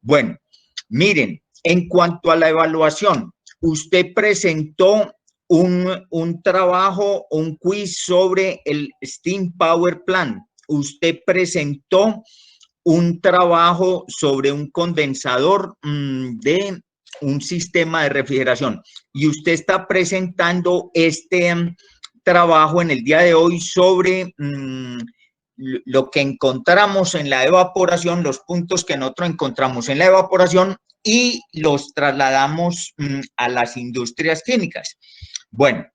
Bueno, miren, en cuanto a la evaluación, usted presentó un trabajo, un quiz sobre el Steam Power Plant. Usted presentó un trabajo sobre un condensador de un sistema de refrigeración. Y usted está presentando este trabajo en el día de hoy sobre lo que encontramos en la evaporación, los puntos que nosotros encontramos en la evaporación y los trasladamos a las industrias químicas. Bueno,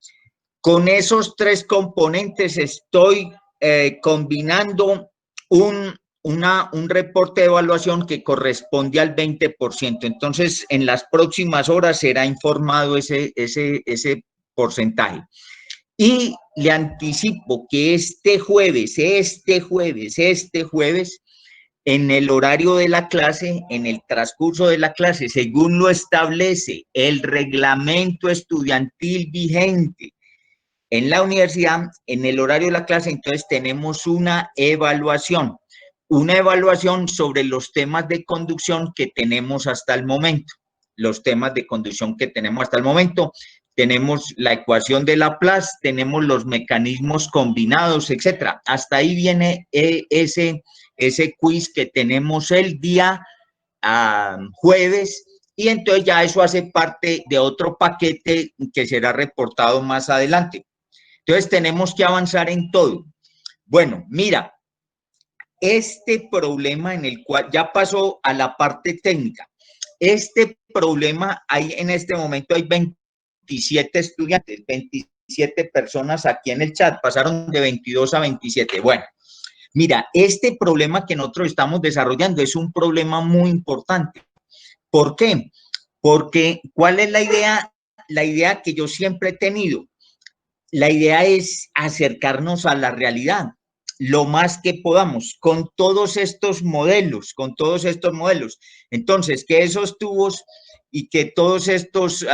con esos tres componentes estoy combinando un reporte de evaluación que corresponde al 20%. Entonces, en las próximas horas será informado ese porcentaje. Y le anticipo que este jueves, en el horario de la clase, en el transcurso de la clase, según lo establece el reglamento estudiantil vigente en la universidad, en el horario de la clase, entonces tenemos una evaluación sobre los temas de conducción que tenemos hasta el momento. Tenemos la ecuación de Laplace, tenemos los mecanismos combinados, etcétera. Hasta ahí viene ese quiz que tenemos el día jueves, y entonces ya eso hace parte de otro paquete que será reportado más adelante. Entonces tenemos que avanzar en todo. Bueno, mira, este problema en el cual ya pasó a la parte técnica. Este problema, en este momento hay 27 estudiantes, 27 personas aquí en el chat, pasaron de 22 a 27. Bueno, mira, este problema que nosotros estamos desarrollando es un problema muy importante. ¿Por qué? Porque, ¿cuál es la idea? La idea que yo siempre he tenido. La idea es acercarnos a la realidad lo más que podamos con todos estos modelos, Entonces, que esos tubos y que todos estos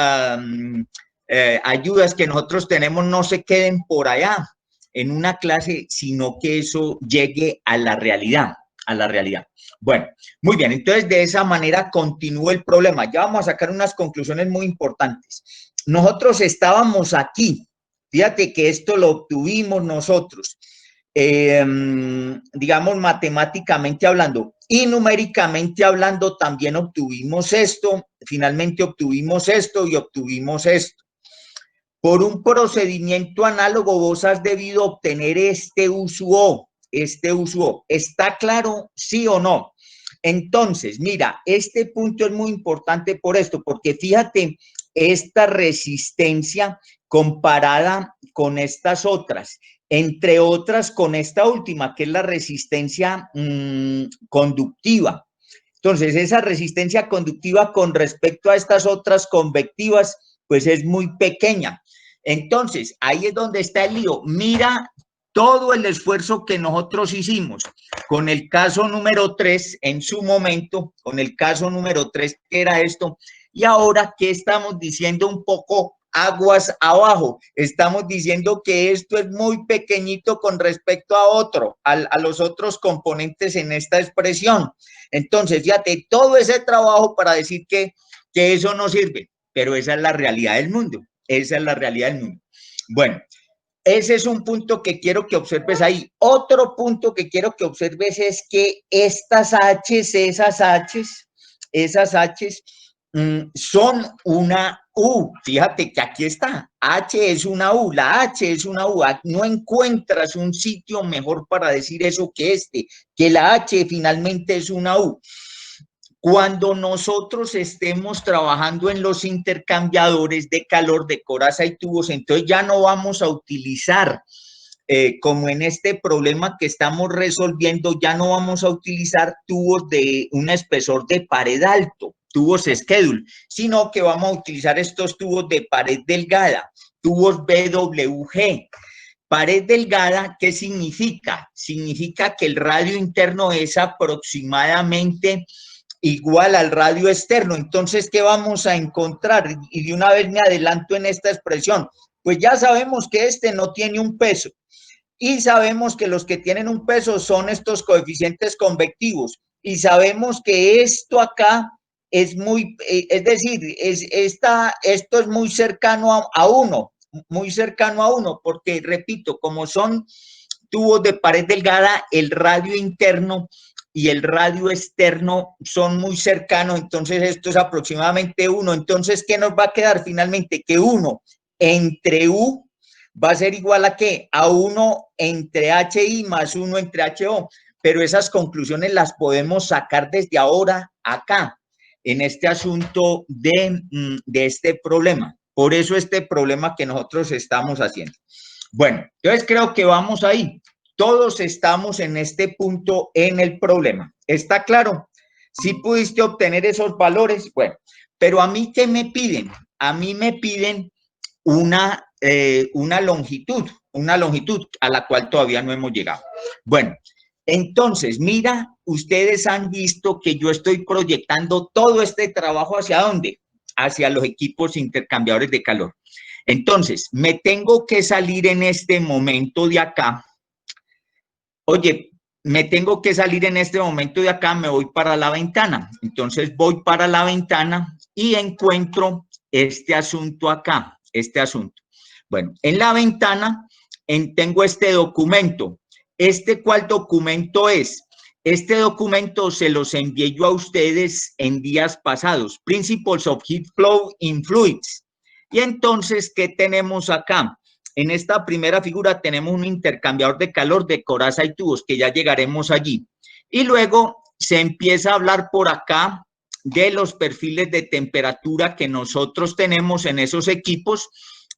ayudas que nosotros tenemos no se queden por allá en una clase, sino que eso llegue a la realidad, Bueno, muy bien, entonces de esa manera continúa el problema. Ya vamos a sacar unas conclusiones muy importantes. Nosotros estábamos aquí. Fíjate que esto lo obtuvimos nosotros, digamos, matemáticamente hablando, y numéricamente hablando también obtuvimos esto, finalmente obtuvimos esto y obtuvimos esto. Por un procedimiento análogo vos has debido obtener este usuo. ¿Está claro, sí o no? Entonces, mira, este punto es muy importante por esto, porque fíjate, esta resistencia comparada con estas otras, entre otras con esta última, que es la resistencia conductiva. Entonces, esa resistencia conductiva con respecto a estas otras convectivas, pues es muy pequeña. Entonces, ahí es donde está el lío. Mira todo el esfuerzo que nosotros hicimos con el caso número 3 en su momento, que era esto, y ahora, ¿qué estamos diciendo un poco aguas abajo? Estamos diciendo que esto es muy pequeñito con respecto a los otros componentes en esta expresión. Entonces, fíjate, todo ese trabajo para decir que eso no sirve, pero esa es la realidad del mundo. Bueno, ese es un punto que quiero que observes ahí. Otro punto que quiero que observes es que estas esas H's son una U. Fíjate que aquí está. H es una U, la H es una U. No encuentras un sitio mejor para decir eso que la H finalmente es una U. Cuando nosotros estemos trabajando en los intercambiadores de calor de coraza y tubos, entonces ya no vamos a utilizar, como en este problema que estamos resolviendo, ya no vamos a utilizar tubos de un espesor de pared alto, tubos schedule, sino que vamos a utilizar estos tubos de pared delgada, tubos BWG. Pared delgada, ¿qué significa? Significa que el radio interno es aproximadamente igual al radio externo. Entonces, ¿qué vamos a encontrar? Y de una vez me adelanto en esta expresión. Pues ya sabemos que este no tiene un peso y sabemos que los que tienen un peso son estos coeficientes convectivos y sabemos que esto acá es muy, es decir, esto es muy cercano a 1, muy cercano a 1, porque repito, como son tubos de pared delgada, el radio interno y el radio externo son muy cercanos, entonces esto es aproximadamente 1. Entonces, ¿qué nos va a quedar finalmente? Que 1 entre U va a ser igual a ¿qué? A 1 entre HI más 1 entre HO. Pero esas conclusiones las podemos sacar desde ahora acá, en este asunto de este problema. Por eso este problema que nosotros estamos haciendo. Bueno, entonces creo que vamos ahí. Todos estamos en este punto en el problema. ¿Está claro? Si pudiste obtener esos valores, bueno, pero a mí, ¿qué me piden? A mí me piden una longitud a la cual todavía no hemos llegado. Bueno, entonces, mira, ustedes han visto que yo estoy proyectando todo este trabajo ¿hacia dónde? Hacia los equipos intercambiadores de calor. Entonces, me tengo que salir en este momento de acá. Oye, me tengo que salir en este momento de acá, me voy para la ventana. Entonces, voy para la ventana y encuentro este asunto acá, este asunto. Bueno, en la ventana tengo este documento. ¿Cuál documento es? Este documento se los envié yo a ustedes en días pasados. Principles of Heat Flow in Fluids. Y entonces, ¿qué tenemos acá? En esta primera figura tenemos un intercambiador de calor de coraza y tubos, que ya llegaremos allí. Y luego se empieza a hablar por acá de los perfiles de temperatura que nosotros tenemos en esos equipos.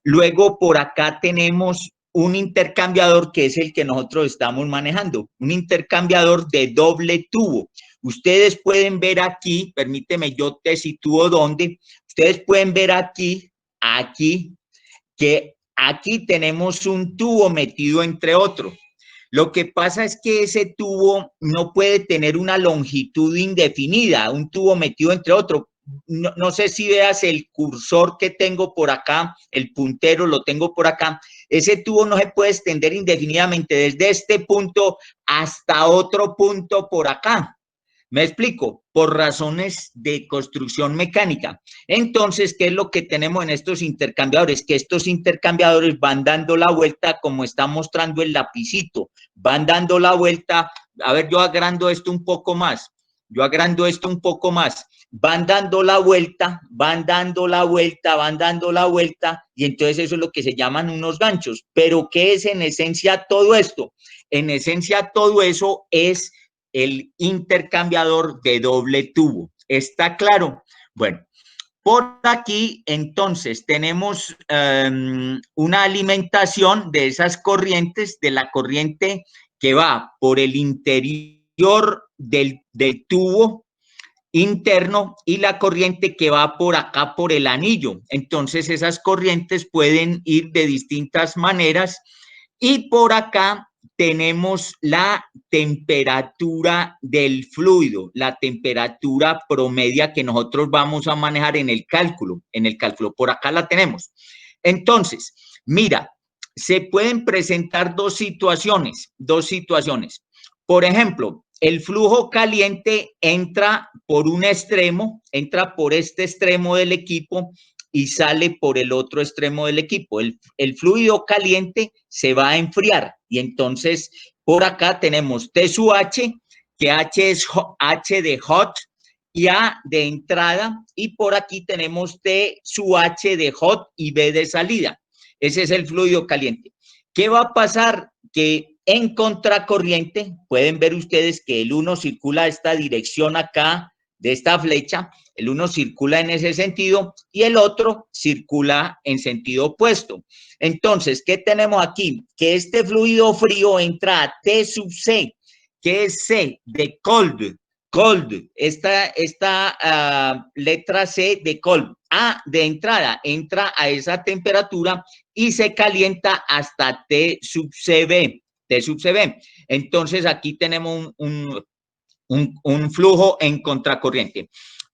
Luego por acá tenemos un intercambiador que es el que nosotros estamos manejando, un intercambiador de doble tubo. Ustedes pueden ver aquí, permíteme, yo te sitúo dónde, ustedes pueden ver aquí, que aquí tenemos un tubo metido entre otros. Lo que pasa es que ese tubo no puede tener una longitud indefinida, un tubo metido entre otros. No sé si veas el cursor que tengo por acá, el puntero lo tengo por acá. Ese tubo no se puede extender indefinidamente desde este punto hasta otro punto por acá. ¿Me explico? Por razones de construcción mecánica. Entonces, ¿qué es lo que tenemos en estos intercambiadores? Que estos intercambiadores van dando la vuelta, como está mostrando el lapicito, van dando la vuelta. A ver, yo agrando esto un poco más. Van dando la vuelta, van dando la vuelta, van dando la vuelta, y entonces eso es lo que se llaman unos ganchos. Pero ¿qué es en esencia todo esto? En esencia todo eso es el intercambiador de doble tubo. ¿Está claro? Bueno, por aquí entonces tenemos una alimentación de esas corrientes, de la corriente que va por el interior del tubo interno y la corriente que va por acá por el anillo. Entonces esas corrientes pueden ir de distintas maneras y por acá tenemos la temperatura del fluido, la temperatura promedia que nosotros vamos a manejar en el cálculo. Por acá la tenemos. Entonces, mira, se pueden presentar dos situaciones. Por ejemplo, el flujo caliente entra por un extremo, entra por este extremo del equipo y sale por el otro extremo del equipo. El fluido caliente se va a enfriar y entonces por acá tenemos T sub H, que H es H de hot y A de entrada, y por aquí tenemos T sub H de hot y B de salida. Ese es el fluido caliente. ¿Qué va a pasar? Que en contracorriente pueden ver ustedes que el 1 circula esta dirección acá de esta flecha, el uno circula en ese sentido y el otro circula en sentido opuesto. Entonces, ¿qué tenemos aquí? Que este fluido frío entra a T sub C, que es C de cold, esta letra C de cold. A de entrada, entra a esa temperatura y se calienta hasta T sub CB. Entonces, aquí tenemos un flujo en contracorriente.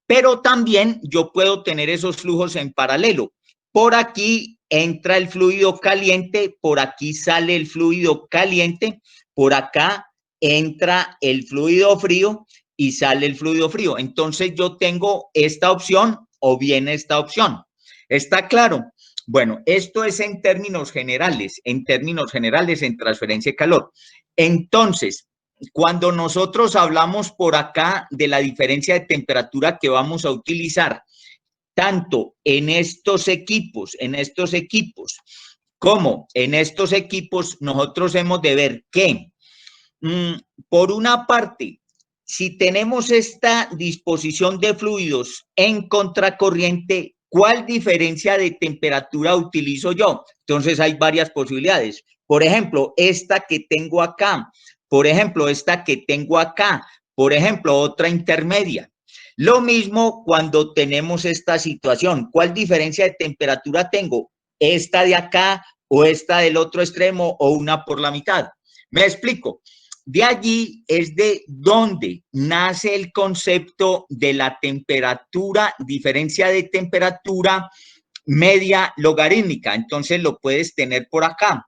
Pero también yo puedo tener esos flujos en paralelo. Por aquí entra el fluido caliente, por aquí sale el fluido caliente, por acá entra el fluido frío y sale el fluido frío. Entonces yo tengo esta opción o bien esta opción. ¿Está claro? Bueno, esto es en términos generales, en transferencia de calor. Entonces, cuando nosotros hablamos por acá de la diferencia de temperatura que vamos a utilizar, tanto en estos equipos como en estos equipos, nosotros hemos de ver que, por una parte, si tenemos esta disposición de fluidos en contracorriente, ¿cuál diferencia de temperatura utilizo yo? Entonces hay varias posibilidades. Por ejemplo, esta que tengo acá, por ejemplo, esta que tengo acá, por ejemplo, otra intermedia. Lo mismo cuando tenemos esta situación. ¿Cuál diferencia de temperatura tengo? ¿Esta de acá o esta del otro extremo o una por la mitad? Me explico. De allí es de donde nace el concepto de la temperatura, diferencia de temperatura media logarítmica. Entonces lo puedes tener por acá.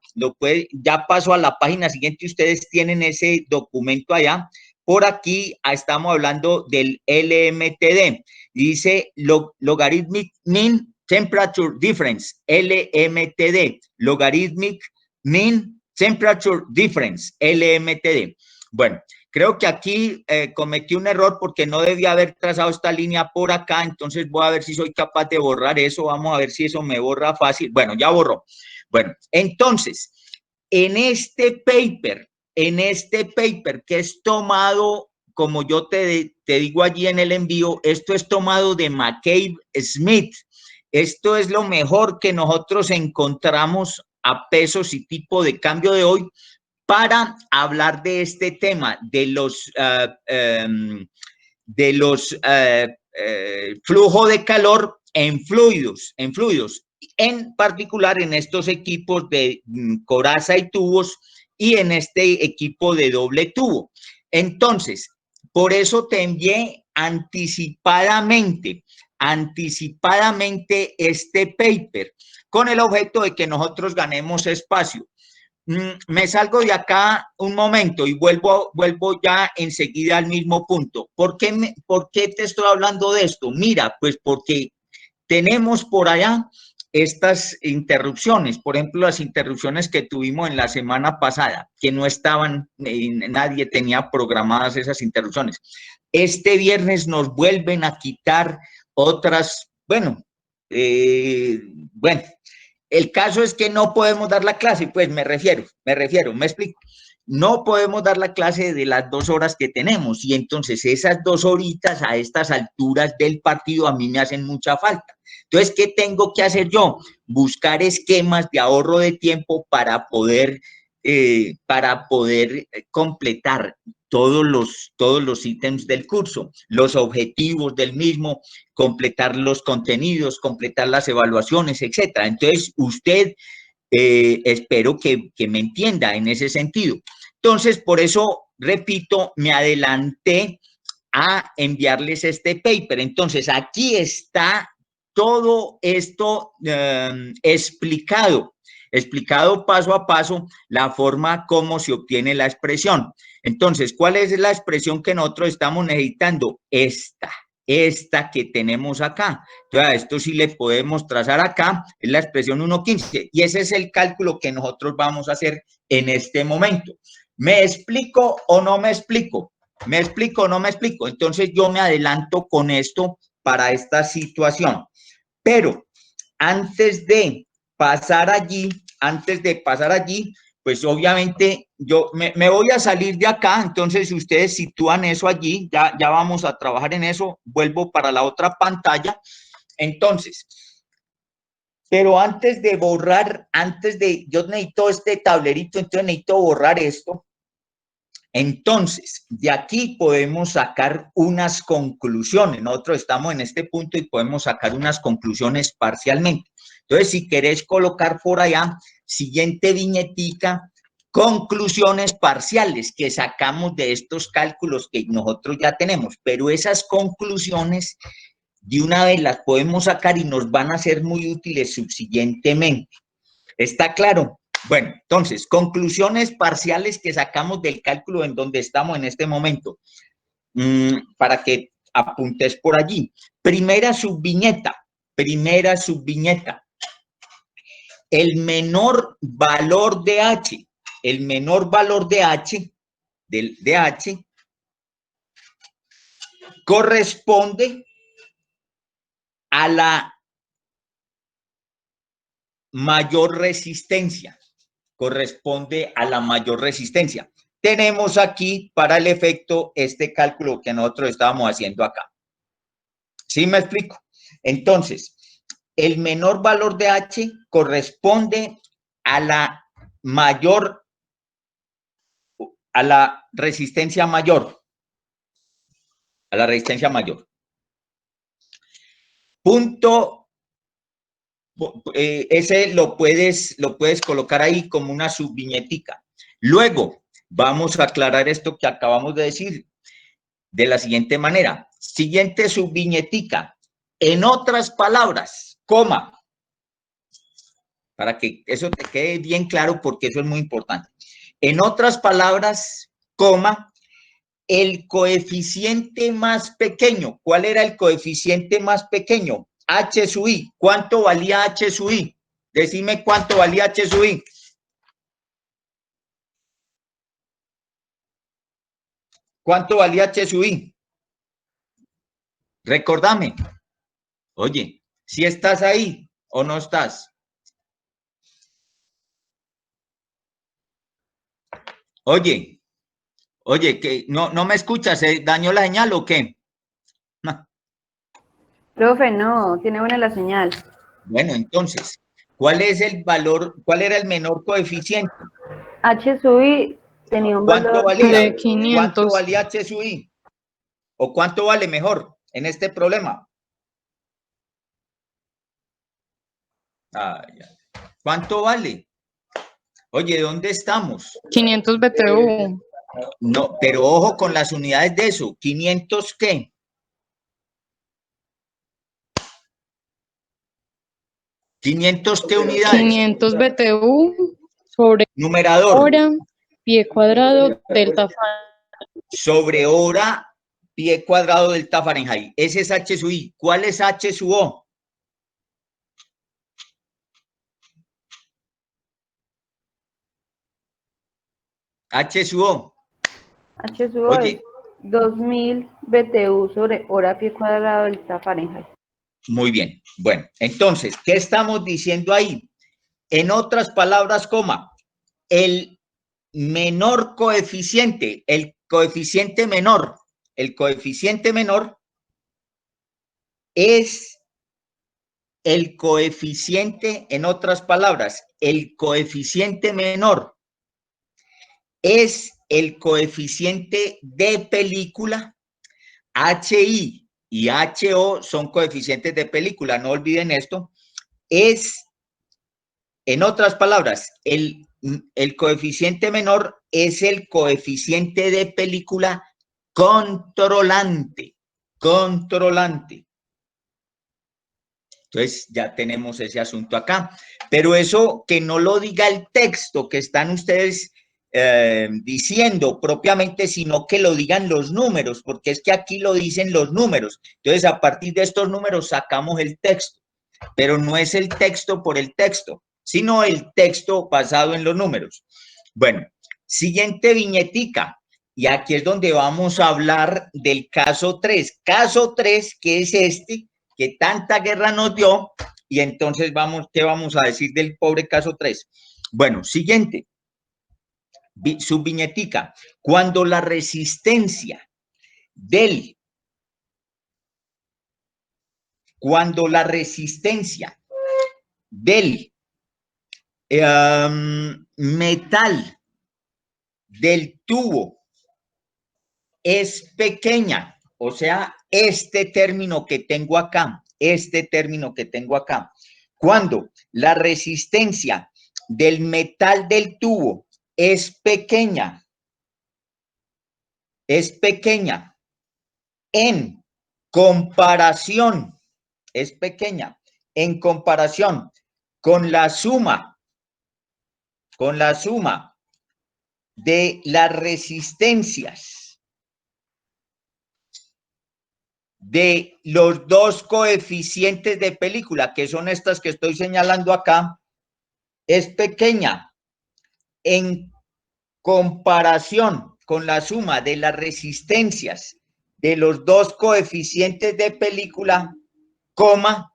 Ya paso a la página siguiente, ustedes tienen ese documento allá. Por aquí estamos hablando del LMTD. Dice Logarithmic Mean Temperature Difference, LMTD, Logarithmic Mean Temperature Difference, LMTD. Bueno, creo que aquí cometí un error porque no debía haber trazado esta línea por acá, entonces voy a ver si soy capaz de borrar eso, vamos a ver si eso me borra fácil. Bueno, ya borró. Bueno, entonces, en este paper que es tomado, como yo te digo allí en el envío, esto es tomado de McCabe Smith. Esto es lo mejor que nosotros encontramos a pesos y tipo de cambio de hoy para hablar de este tema, de los flujo de calor en fluidos, en particular en estos equipos de coraza y tubos y en este equipo de doble tubo. Entonces, por eso te envié anticipadamente este paper con el objeto de que nosotros ganemos espacio. Me salgo de acá un momento y vuelvo ya enseguida al mismo punto. ¿Por qué te estoy hablando de esto? Mira, pues porque tenemos por allá estas interrupciones, por ejemplo, las interrupciones que tuvimos en la semana pasada, que no estaban, nadie tenía programadas esas interrupciones. Este viernes nos vuelven a quitar otras, bueno, el caso es que no podemos dar la clase, pues me explico. No podemos dar la clase de las 2 horas que tenemos y entonces esas 2 horitas a estas alturas del partido a mí me hacen mucha falta. Entonces, ¿qué tengo que hacer yo? Buscar esquemas de ahorro de tiempo para poder completar todos los ítems del curso, los objetivos del mismo, completar los contenidos, completar las evaluaciones, etcétera. Entonces, usted espero que me entienda en ese sentido. Entonces, por eso, repito, me adelanté a enviarles este paper. Entonces, aquí está todo esto explicado paso a paso, la forma como se obtiene la expresión. Entonces, ¿cuál es la expresión que nosotros estamos necesitando? Esta que tenemos acá. Entonces, a esto sí le podemos trazar acá, es la expresión 1.15, y ese es el cálculo que nosotros vamos a hacer en este momento. ¿Me explico o no me explico? ¿Me explico o no me explico? Entonces, yo me adelanto con esto para esta situación. Pero antes de pasar allí, pues obviamente yo me voy a salir de acá, entonces si ustedes sitúan eso allí, ya vamos a trabajar en eso, vuelvo para la otra pantalla. Entonces, pero antes de borrar, yo necesito este tablerito, entonces necesito borrar esto. Entonces, de aquí podemos sacar unas conclusiones. Nosotros estamos en este punto y podemos sacar unas conclusiones parcialmente. Entonces, si querés colocar por allá, siguiente viñetica, conclusiones parciales que sacamos de estos cálculos que nosotros ya tenemos, pero esas conclusiones de una vez las podemos sacar y nos van a ser muy útiles subsiguientemente. ¿Está claro? Bueno, entonces, conclusiones parciales que sacamos del cálculo en donde estamos en este momento. para que apuntes por allí. Primera subviñeta. El menor valor de H, de H corresponde a la mayor resistencia. Tenemos aquí para el efecto este cálculo que nosotros estábamos haciendo acá. ¿Sí me explico? Entonces, el menor valor de H corresponde a la resistencia mayor. Punto, ese lo puedes colocar ahí como una subviñetica. Luego, vamos a aclarar esto que acabamos de decir de la siguiente manera. Siguiente subviñetica. En otras palabras, coma, para que eso te quede bien claro porque eso es muy importante. En otras palabras, coma, el coeficiente más pequeño. ¿Cuál era el coeficiente más pequeño? H sub I. ¿Cuánto valía H sub I? Decime cuánto valía H sub I. ¿Cuánto valía H sub I? Recordame. Oye, ¿si estás ahí o no estás? Oye, que no me escuchas, ¿se dañó la señal o qué? Profe, no, tiene buena la señal. Bueno, entonces, ¿cuál es el valor, cuál era el menor coeficiente? H sub I tenía un ¿Cuánto valor valía? de 500. ¿Cuánto valía H sub I? ¿O cuánto vale mejor en este problema? ¿Cuánto vale? Oye, ¿dónde estamos? 500 BTU. No, pero ojo con las unidades de eso. ¿500 qué? ¿500 qué unidades? 500 BTU sobre Numerador. hora, pie cuadrado, delta Fahrenheit. Sobre hora, pie cuadrado, delta Fahrenheit. Ese es H sub I. ¿Cuál es H sub O? H sub O. H sub O es 2000 BTU sobre hora, pie cuadrado, delta Fahrenheit. Muy bien. Bueno, entonces, ¿qué estamos diciendo ahí? En otras palabras, coma, el menor coeficiente, el coeficiente menor es el coeficiente, en otras palabras, el coeficiente menor es el coeficiente de película. HI y HO son coeficientes de película, no olviden esto. Es, en otras palabras, el coeficiente menor es el coeficiente de película controlante. Entonces ya tenemos ese asunto acá. Pero eso que no lo diga el texto que están ustedes diciendo propiamente, sino que lo digan los números, porque es que aquí lo dicen los números. Entonces a partir de estos números sacamos el texto, pero no es el texto por el texto, sino el texto basado en los números. Bueno, siguiente viñetica. Y aquí es donde vamos a hablar del caso 3. Caso 3, que es este, que tanta guerra nos dio. Y entonces ¿qué vamos a decir del pobre caso 3? Bueno, siguiente. Subviñetica. Cuando la resistencia del metal del tubo es pequeña, o sea, este término que tengo acá, cuando la resistencia del metal del tubo es pequeña en comparación, con la suma de las resistencias de los dos coeficientes de película, que son estas que estoy señalando acá, es pequeña en comparación con la suma de las resistencias de los dos coeficientes de película, coma,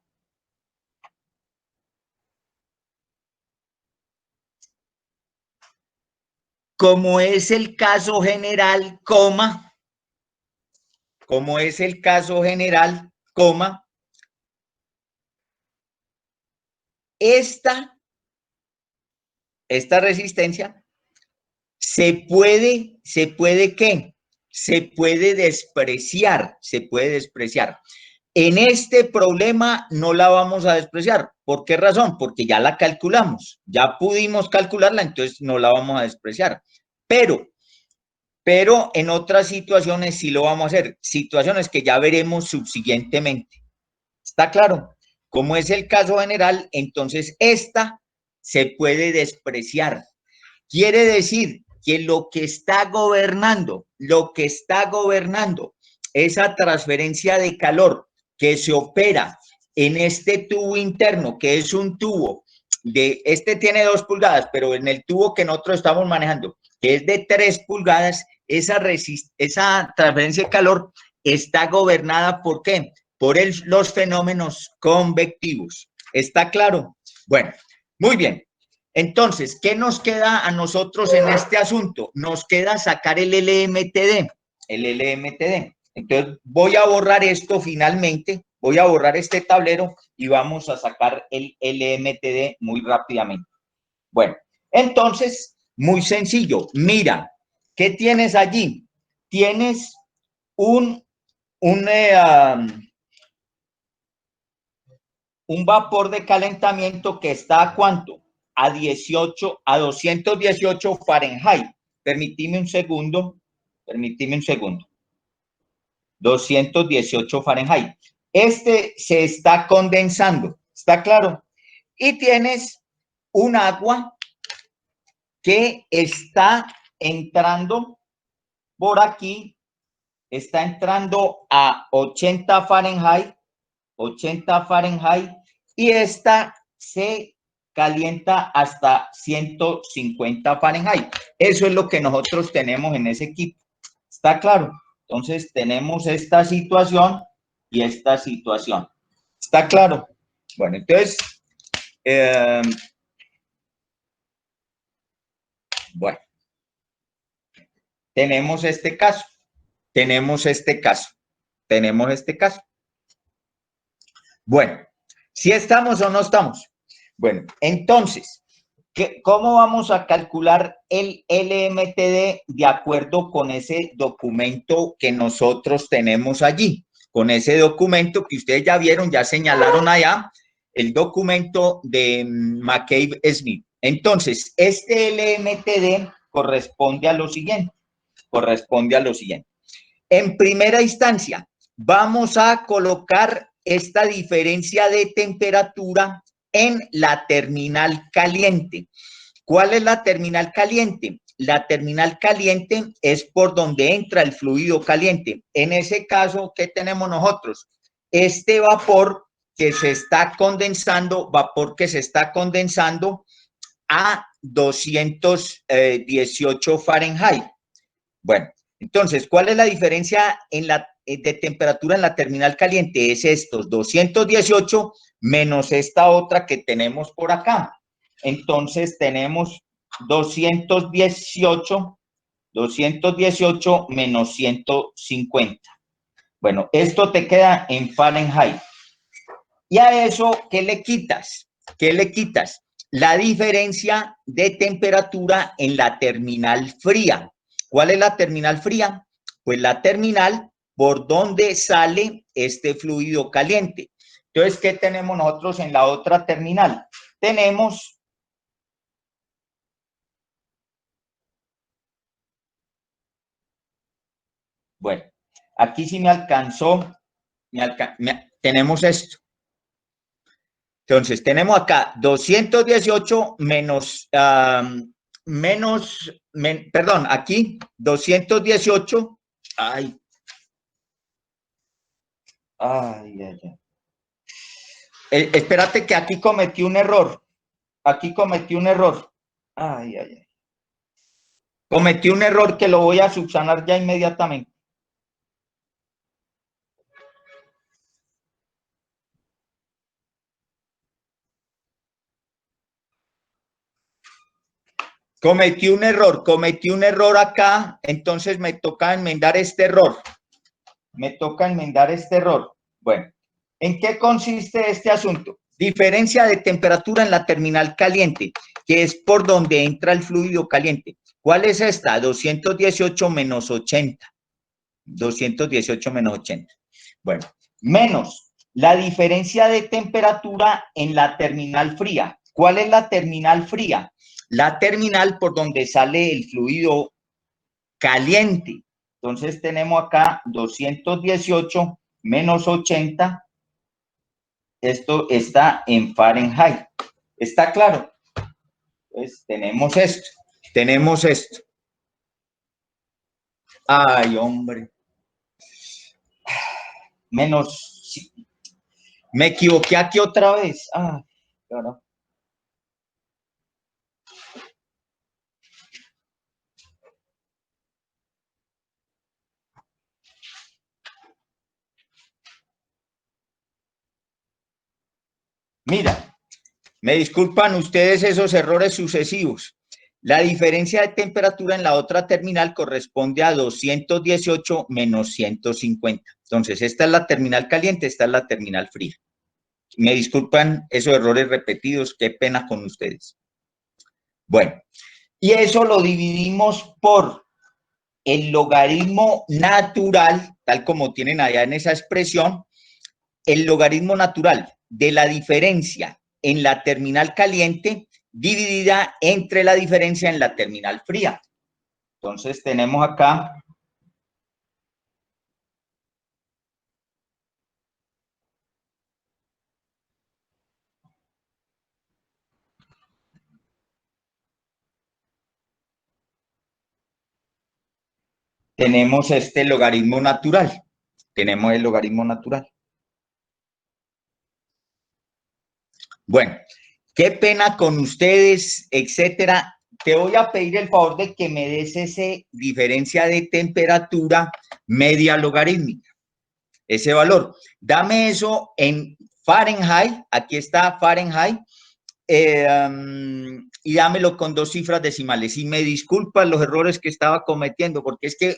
como es el caso general, coma, como es el caso general, coma, esta resistencia ¿qué? Se puede despreciar, En este problema no la vamos a despreciar. ¿Por qué razón? Porque ya la calculamos, ya pudimos calcularla, entonces no la vamos a despreciar. Pero en otras situaciones sí lo vamos a hacer, situaciones que ya veremos subsiguientemente. ¿Está claro? Como es el caso general, entonces esta se puede despreciar. Quiere decir que lo que está gobernando esa transferencia de calor que se opera en este tubo interno, que es un tubo este tiene 2 pulgadas, pero en el tubo que nosotros estamos manejando, que es de 3 pulgadas, esa transferencia de calor está gobernada ¿por qué? Por los fenómenos convectivos. ¿Está claro? Bueno, muy bien. Entonces, ¿qué nos queda a nosotros en este asunto? Nos queda sacar el LMTD. Entonces, voy a borrar esto finalmente, voy a borrar este tablero y vamos a sacar el LMTD muy rápidamente. Bueno, entonces, muy sencillo. Mira, ¿qué tienes allí? Tienes un vapor de calentamiento que está ¿a cuánto? A 218 Fahrenheit. Permíteme un segundo. 218 Fahrenheit. Este se está condensando, ¿está claro? Y tienes un agua que está entrando por aquí, está entrando a 80 Fahrenheit, y esta se calienta hasta 150 Fahrenheit. Eso es lo que nosotros tenemos en ese equipo. ¿Está claro? Entonces tenemos esta situación y esta situación. ¿Está claro? Bueno, entonces, bueno, tenemos este caso. Bueno, ¿si estamos o no estamos? Bueno, entonces, ¿cómo vamos a calcular el LMTD de acuerdo con ese documento que nosotros tenemos allí? Con ese documento que ustedes ya vieron, ya señalaron allá, el documento de McCabe-Smith. Entonces, este LMTD corresponde a lo siguiente. En primera instancia, vamos a colocar esta diferencia de temperatura en la terminal caliente. ¿Cuál es la terminal caliente? La terminal caliente es por donde entra el fluido caliente. En ese caso, ¿qué tenemos nosotros? Este vapor que se está condensando a 218 Fahrenheit. Bueno, entonces, ¿cuál es la diferencia de temperatura en la terminal caliente? Es estos 218 menos esta otra que tenemos por acá. Entonces, tenemos 218 menos 150. Bueno, esto te queda en Fahrenheit. Y a eso, ¿qué le quitas? La diferencia de temperatura en la terminal fría. ¿Cuál es la terminal fría? Pues la terminal por donde sale este fluido caliente. Entonces, ¿qué tenemos nosotros en la otra terminal? Tenemos bueno, aquí sí me alcanzó, tenemos esto. Entonces, tenemos acá 218 perdón, aquí 218, Ay, ay, ay. Espérate que aquí cometí un error. Aquí cometí un error. Ay, ay, ay. Cometí un error que lo voy a subsanar ya inmediatamente. Cometí un error acá, entonces me toca enmendar este error. Me toca enmendar este error. Bueno, ¿en qué consiste este asunto? Diferencia de temperatura en la terminal caliente, que es por donde entra el fluido caliente. ¿Cuál es esta? 218 menos 80. 218 menos 80. Bueno, menos la diferencia de temperatura en la terminal fría. ¿Cuál es la terminal fría? La terminal por donde sale el fluido caliente. Entonces tenemos acá 218 menos 80. Esto está en Fahrenheit. ¿Está claro? Pues tenemos esto. Tenemos esto. Ay, hombre. Menos. Me equivoqué aquí otra vez. Ah, claro. Mira, me disculpan ustedes esos errores sucesivos. La diferencia de temperatura en la otra terminal corresponde a 218 menos 150. Entonces, esta es la terminal caliente, esta es la terminal fría. Me disculpan esos errores repetidos, qué pena con ustedes. Bueno, y eso lo dividimos por el logaritmo natural, tal como tienen allá en esa expresión, el logaritmo natural de la diferencia en la terminal caliente dividida entre la diferencia en la terminal fría. Entonces tenemos acá tenemos este logaritmo natural. Tenemos el logaritmo natural. Bueno, qué pena con ustedes, etcétera. Te voy a pedir el favor de que me des ese diferencia de temperatura media logarítmica, ese valor. Dame eso en Fahrenheit, aquí está Fahrenheit, y dámelo con 2 cifras decimales. Y me disculpan los errores que estaba cometiendo, porque es que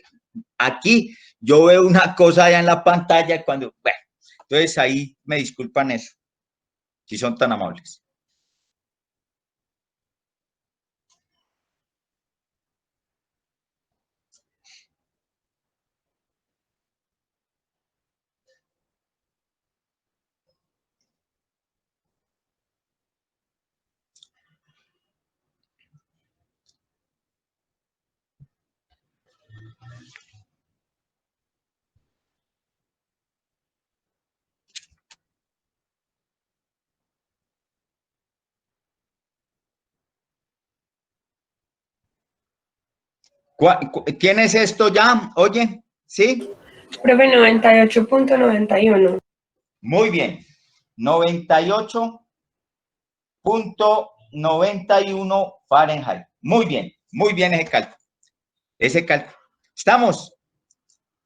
aquí yo veo una cosa allá en la pantalla cuando, bueno, entonces ahí me disculpan eso, si son tan amables. ¿Quién es esto ya? Oye, ¿sí? Profe, 98.91. Muy bien. 98.91 Fahrenheit. Muy bien ese cálculo. Ese cálculo. ¿Estamos?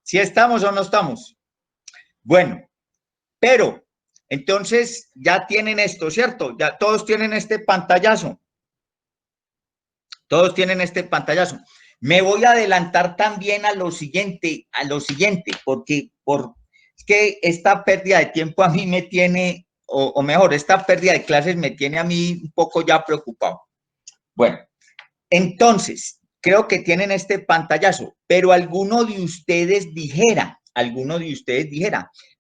¿Sí estamos o no estamos? Bueno, pero entonces ya tienen esto, ¿cierto? Ya todos tienen este pantallazo. Todos tienen este pantallazo. Me voy a adelantar también a lo siguiente, porque es que esta pérdida de tiempo a mí me tiene, o mejor, esta pérdida de clases me tiene a mí un poco ya preocupado. Bueno, entonces, creo que tienen este pantallazo, pero alguno de ustedes dijera,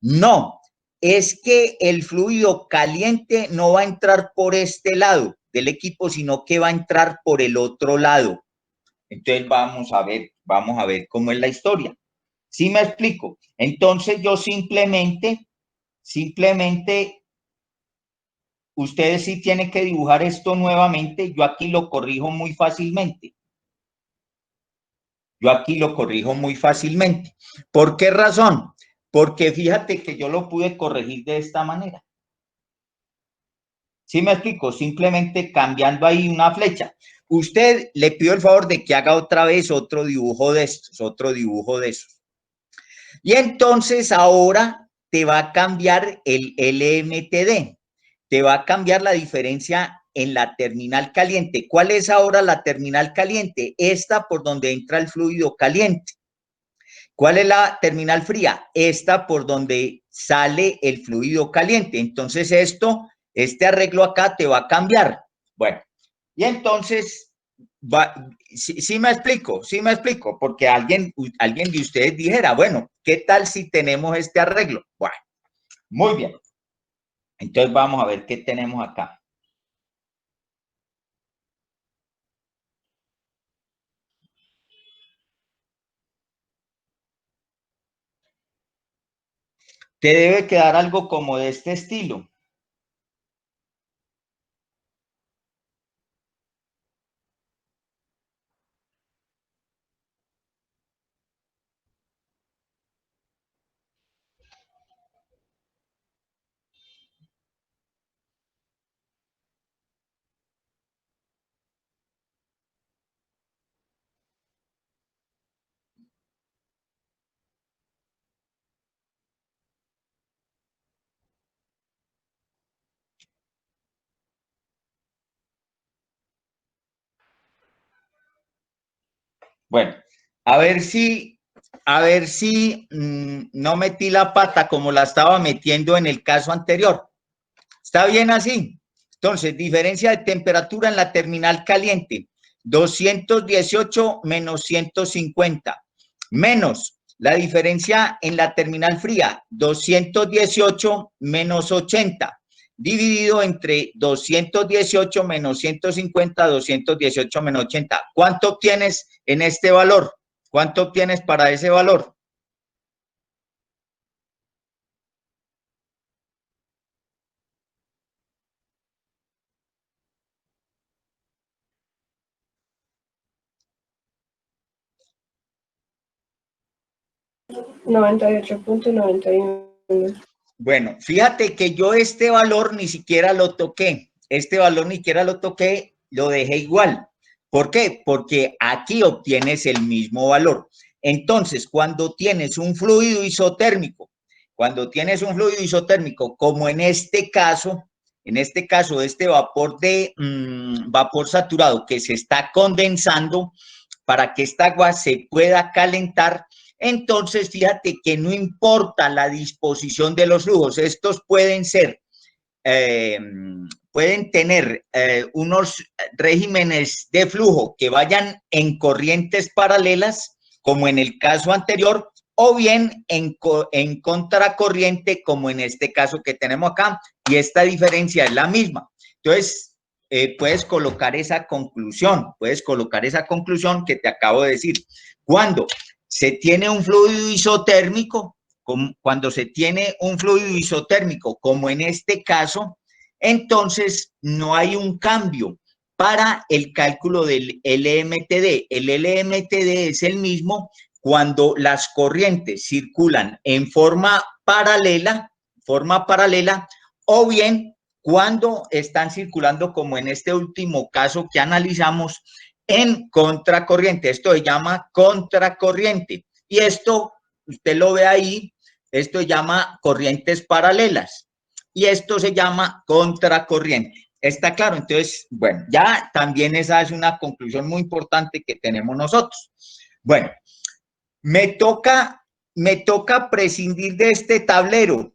no, es que el fluido caliente no va a entrar por este lado del equipo, sino que va a entrar por el otro lado. Entonces vamos a ver cómo es la historia. ¿Sí me explico? Entonces yo simplemente, ustedes sí tienen que dibujar esto nuevamente. Yo aquí lo corrijo muy fácilmente. ¿Por qué razón? porque fíjate que yo lo pude corregir de esta manera. ¿Sí me explico? Simplemente cambiando ahí una flecha. Usted le pido el favor de que haga otra vez otro dibujo de estos, otro dibujo de esos. Y entonces ahora te va a cambiar el LMTD, te va a cambiar la diferencia en la terminal caliente. ¿Cuál es ahora la terminal caliente? Esta por donde entra el fluido caliente. ¿Cuál es la terminal fría? Esta por donde sale el fluido caliente. Entonces este arreglo acá te va a cambiar. Bueno, y entonces, sí me explico, porque alguien de ustedes dijera, bueno, ¿qué tal si tenemos este arreglo? Bueno, muy bien. Entonces vamos a ver qué tenemos acá. Te debe quedar algo como de este estilo. Bueno, a ver si no metí la pata como la estaba metiendo en el caso anterior. ¿Está bien así? Entonces, diferencia de temperatura en la terminal caliente, 218 menos 150, menos la diferencia en la terminal fría, 218 menos 80, dividido entre 218 menos 150, 218 menos 80. ¿Cuánto obtienes en este valor? ¿Cuánto obtienes para ese valor? $98.91. Bueno, fíjate que yo este valor ni siquiera lo toqué. Este valor ni siquiera lo toqué, lo dejé igual. ¿Por qué? Porque aquí obtienes el mismo valor. Entonces, cuando tienes un fluido isotérmico, como en este caso, este vapor de vapor saturado que se está condensando para que esta agua se pueda calentar, entonces fíjate que no importa la disposición de los flujos, estos pueden ser, pueden tener unos regímenes de flujo que vayan en corrientes paralelas, como en el caso anterior, o bien en contracorriente, como en este caso que tenemos acá, y esta diferencia es la misma. Entonces, puedes colocar esa conclusión que te acabo de decir. Cuando se tiene un fluido isotérmico, como en este caso, entonces no hay un cambio para el cálculo del LMTD. El LMTD es el mismo cuando las corrientes circulan en forma paralela, o bien cuando están circulando, como en este último caso que analizamos, en contracorriente. Esto se llama contracorriente. Y esto, usted lo ve ahí, esto se llama corrientes paralelas. Y esto se llama contracorriente. ¿Está claro? Entonces, bueno, ya también esa es una conclusión muy importante que tenemos nosotros. Bueno, me toca prescindir de este tablero.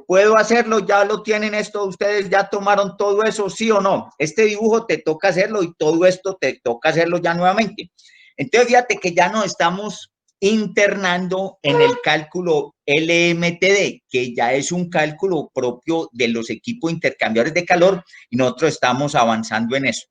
¿Puedo hacerlo? ¿Ya lo tienen esto? ¿Ustedes ya tomaron todo eso? ¿Sí o no? Este dibujo te toca hacerlo y todo esto te toca hacerlo ya nuevamente. Entonces, fíjate que ya nos estamos internando en el cálculo LMTD, que ya es un cálculo propio de los equipos intercambiadores de calor, y nosotros estamos avanzando en eso.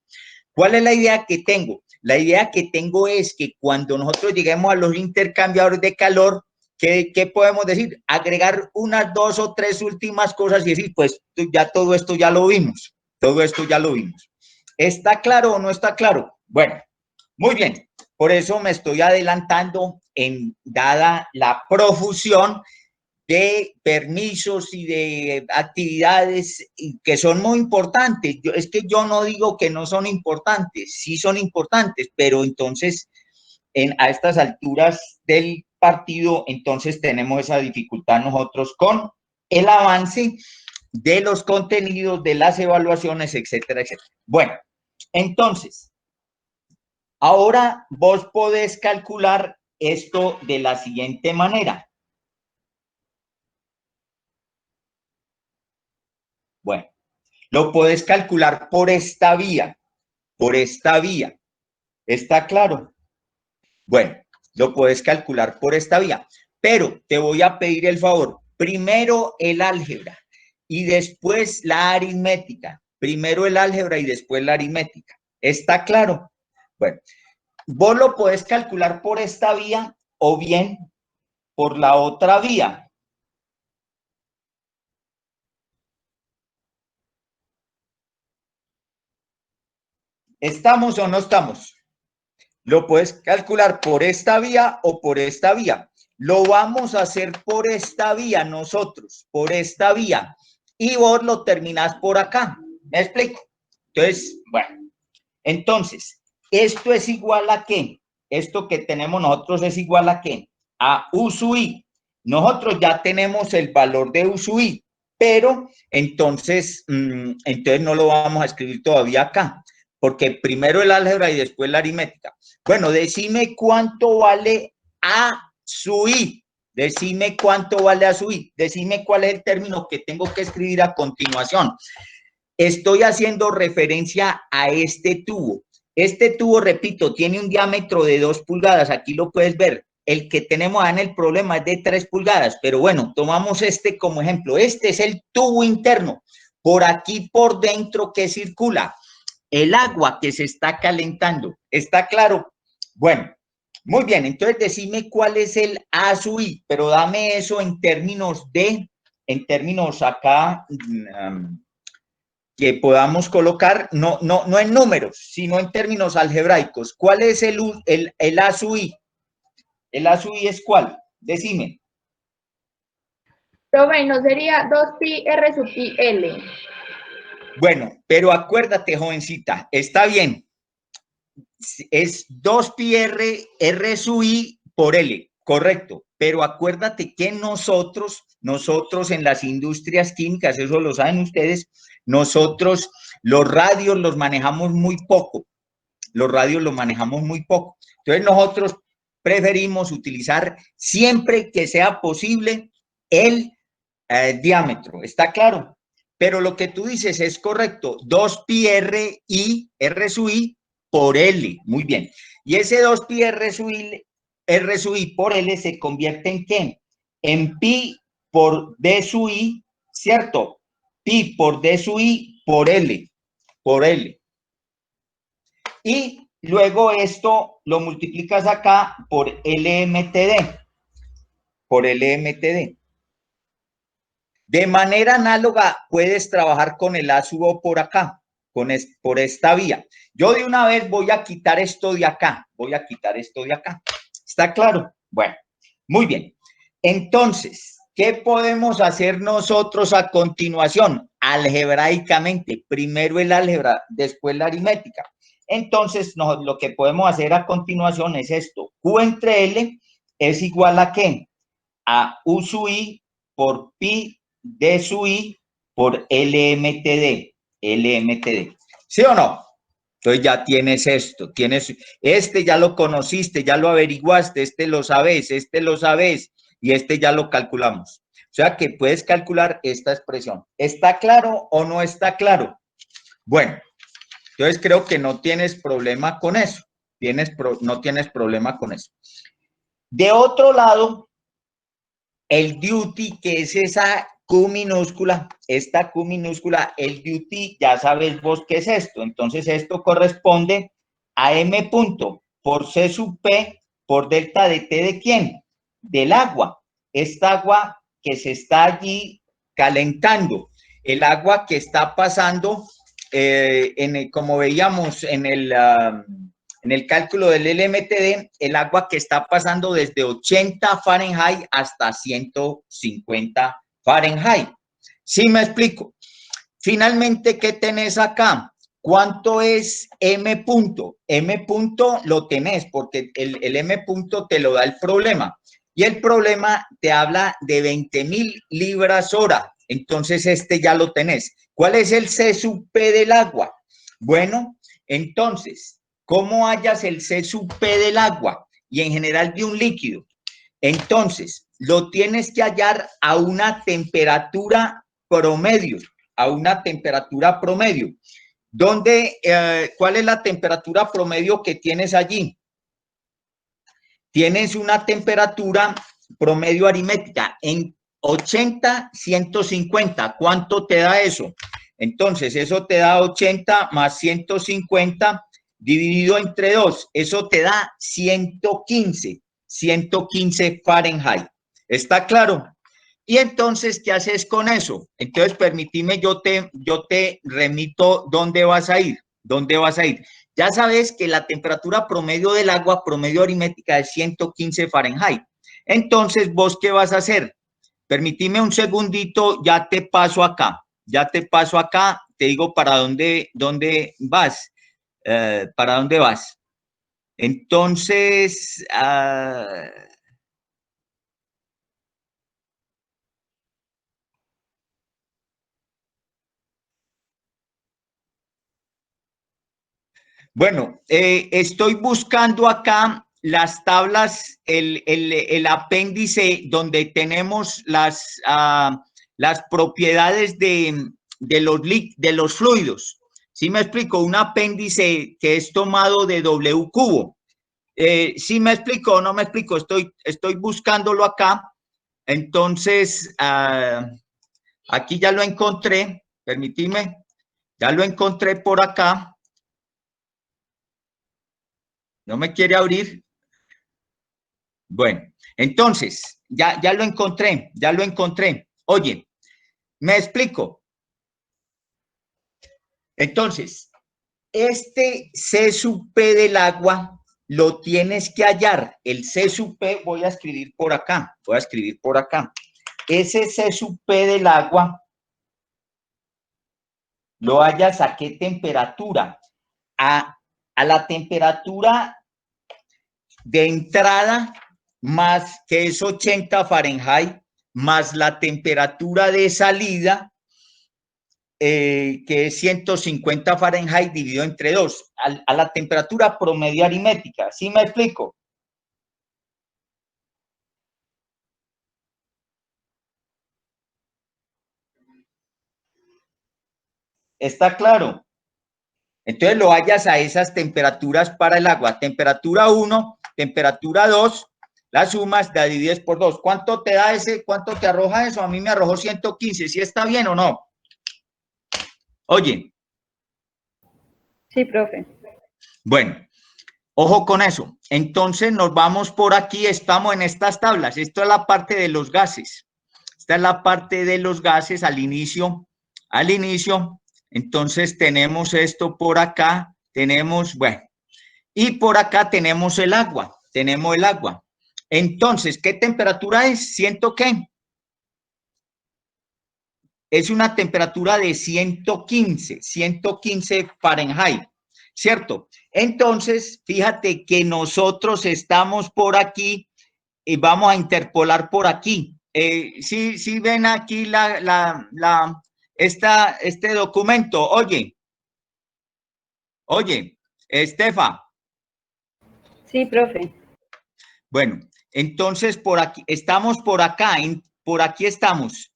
¿Cuál es la idea que tengo? La idea que tengo es que cuando nosotros lleguemos a los intercambiadores de calor, ¿qué podemos decir? Agregar unas 2 o 3 últimas cosas y decir, pues ya todo esto ya lo vimos. ¿Está claro o no está claro? Bueno, muy bien. Por eso me estoy adelantando dada la profusión de permisos y de actividades que son muy importantes. Es que yo no digo que no son importantes, sí son importantes, pero entonces a estas alturas del partido, entonces tenemos esa dificultad nosotros con el avance de los contenidos, de las evaluaciones, etcétera, etcétera. Bueno, entonces, ahora vos podés calcular esto de la siguiente manera. Bueno, lo puedes calcular por esta vía, por esta vía. ¿Está claro? Bueno, lo puedes calcular por esta vía, pero te voy a pedir el favor, primero el álgebra y después la aritmética. Primero el álgebra y después la aritmética. ¿Está claro? Bueno, vos lo puedes calcular por esta vía o bien por la otra vía. ¿Estamos o no estamos? Lo puedes calcular por esta vía o por esta vía. Lo vamos a hacer por esta vía nosotros, por esta vía. Y vos lo terminás por acá. ¿Me explico? Entonces, bueno. Entonces, ¿esto es igual a qué? Esto que tenemos nosotros es igual a qué? A U sub I. Nosotros ya tenemos el valor de U sub I, pero entonces no lo vamos a escribir todavía acá, porque primero el álgebra y después la aritmética. Bueno, decime cuánto vale A sub I. Decime cuánto vale A sub I. Decime cuál es el término que tengo que escribir a continuación. Estoy haciendo referencia a este tubo. Este tubo, repito, tiene un diámetro de 2 pulgadas. Aquí lo puedes ver. El que tenemos en el problema es de 3 pulgadas. Pero bueno, tomamos este como ejemplo. Este es el tubo interno. Por aquí, por dentro, ¿qué circula? El agua que se está calentando. ¿Está claro? Bueno, muy bien. Entonces, decime cuál es el A sub I. Pero dame eso en términos acá... que podamos colocar, no en números, sino en términos algebraicos. ¿Cuál es el A sub I? ¿El A sub I es cuál? Decime. Profe, ¿no sería 2pi R sub pi L? Bueno, pero acuérdate, jovencita, está bien. Es 2pi R sub I por L, correcto. Pero acuérdate que nosotros en las industrias químicas, eso lo saben ustedes, nosotros los radios los manejamos muy poco. Los radios los manejamos muy poco. Entonces nosotros preferimos utilizar siempre que sea posible el diámetro. ¿Está claro? Pero lo que tú dices es correcto. 2pi R I, R sub I por L. Muy bien. Y ese 2pi R sub I por L se convierte en ¿qué? En pi por D sub I, ¿cierto? Pi por D sub I por L. Por L. Y luego esto lo multiplicas acá por LMTD. Por LMTD. De manera análoga, puedes trabajar con el A sub O por acá, por esta vía. Yo de una vez voy a quitar esto de acá. Voy a quitar esto de acá. ¿Está claro? Bueno, muy bien. Entonces, ¿qué podemos hacer nosotros a continuación? Algebraicamente. Primero el álgebra, después la aritmética. Entonces, lo que podemos hacer a continuación es esto. Q entre L es igual a ¿qué? A U sub I por pi D sub I por LMTD. LMTD. ¿Sí o no? Entonces ya tienes esto, ya lo conociste, ya lo averiguaste, lo sabes, lo sabes y ya lo calculamos. O sea que puedes calcular esta expresión. ¿Está claro o no está claro? Bueno, entonces creo que no tienes problema con eso. No tienes problema con eso. De otro lado, el duty, que es esa Q minúscula, esta Q minúscula, el duty, ya sabes vos qué es esto. Entonces, esto corresponde a M punto por C sub P por delta de T ¿de quién? Del agua. Esta agua que se está allí calentando. El agua que está pasando, como veíamos en el en el cálculo del LMTD, el agua que está pasando desde 80 Fahrenheit hasta 150 Fahrenheit. ¿Sí me explico? Finalmente, ¿qué tenés acá? ¿Cuánto es M punto? M punto lo tenés porque el M punto te lo da el problema. Y el problema te habla de 20.000 libras hora. Entonces, este ya lo tenés. ¿Cuál es el C sub P del agua? Bueno, entonces, ¿cómo hallas el C sub P del agua? Y en general de un líquido. Entonces, lo tienes que hallar a una temperatura promedio, a una temperatura promedio. ¿Cuál es la temperatura promedio que tienes allí? Tienes una temperatura promedio aritmética en 80, 150. ¿Cuánto te da eso? Entonces, eso te da 80 más 150 dividido entre 2. Eso te da 115 Fahrenheit. ¿Está claro? Y entonces, ¿qué haces con eso? Entonces, permíteme, yo te remito dónde vas a ir. ¿Dónde vas a ir? Ya sabes que la temperatura promedio del agua, promedio aritmética, es 115 Fahrenheit. Entonces, ¿vos qué vas a hacer? Permíteme un segundito, ya te paso acá. Te digo para dónde vas. ¿Para dónde vas? Entonces, bueno, estoy buscando acá las tablas, el apéndice donde tenemos las propiedades de los fluidos. ¿Sí me explico? Un apéndice que es tomado de W cubo. ¿Sí me explico o no me explico? Estoy buscándolo acá. Entonces, aquí ya lo encontré. Permitime. Ya lo encontré por acá. ¿No me quiere abrir? Bueno, entonces, ya lo encontré. Oye, me explico. Entonces, este C sub P del agua lo tienes que hallar. El C sub P, voy a escribir por acá. Ese C sub P del agua lo hallas a qué temperatura. A la temperatura de entrada, más que es 80 Fahrenheit, más la temperatura de salida, que es 150 Fahrenheit dividido entre 2, a la temperatura promedio aritmética. ¿Sí me explico? ¿Está claro? Entonces lo hallas a esas temperaturas para el agua. Temperatura 1, temperatura 2, la sumas, la divides por 2. ¿Cuánto te da ese? ¿Cuánto te arroja eso? A mí me arrojó 115. ¿Sí está bien o no? Oye. Sí, profe. Bueno, ojo con eso. Entonces nos vamos por aquí, estamos en estas tablas. Esto es la parte de los gases. Esta es la parte de los gases al inicio. Entonces tenemos esto por acá, bueno, y por acá tenemos el agua. Entonces, ¿qué temperatura es? ¿100 qué? Es una temperatura de 115 Fahrenheit, ¿cierto? Entonces, fíjate que nosotros estamos por aquí y vamos a interpolar por aquí. Sí ven aquí este documento. Oye, Estefa. Sí, profe. Bueno, entonces por aquí, estamos por acá, por aquí estamos,